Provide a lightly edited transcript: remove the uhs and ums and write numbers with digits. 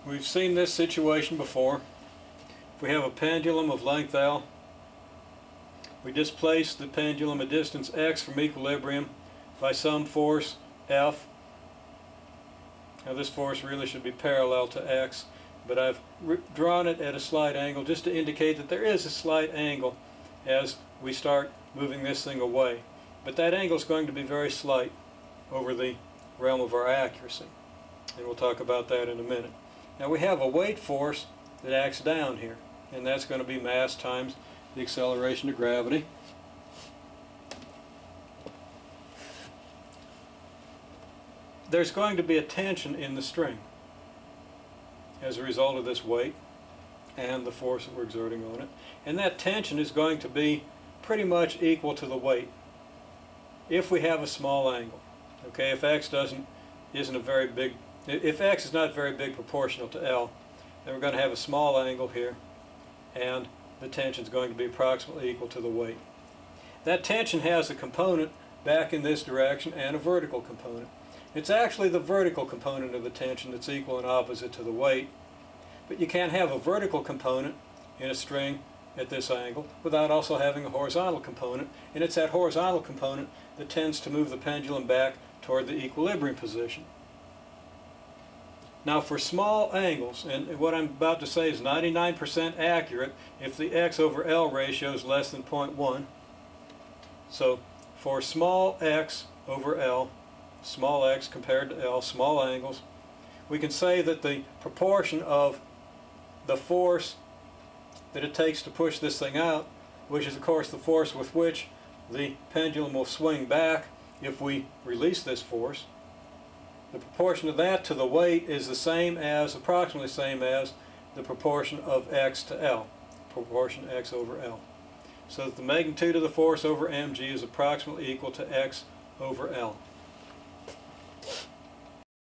We've seen this situation before. If we have a pendulum of length L, we displace the pendulum a distance x from equilibrium by some force F. Now this force really should be parallel to x, but I've drawn it at a slight angle just to indicate that there is a slight angle as we start moving this thing away. But that angle is going to be very slight over the realm of our accuracy, and we'll talk about that in a minute. Now we have a weight force that acts down here, and that's going to be mass times the acceleration of gravity. There's going to be a tension in the string as a result of this weight and the force that we're exerting on it, and that tension is going to be pretty much equal to the weight if we have a small angle. Okay, if x isn't a very big, if x is not very big proportional to L, then we're going to have a small angle here, and the tension is going to be approximately equal to the weight. That tension has a component back in this direction and a vertical component. It's actually the vertical component of the tension that's equal and opposite to the weight, but you can't have a vertical component in a string at this angle without also having a horizontal component, and it's that horizontal component that tends to move the pendulum back toward the equilibrium position. Now for small angles, and what I'm about to say is 99% accurate if the x over L ratio is less than 0.1. So for small x over L, small x compared to L, small angles, we can say that the proportion of the force that it takes to push this thing out, which is of course the force with which the pendulum will swing back if we release this force, the proportion of that to the weight is the same as, approximately same as, the proportion of x to L, proportion x over L. So that the magnitude of the force over mg is approximately equal to x over L.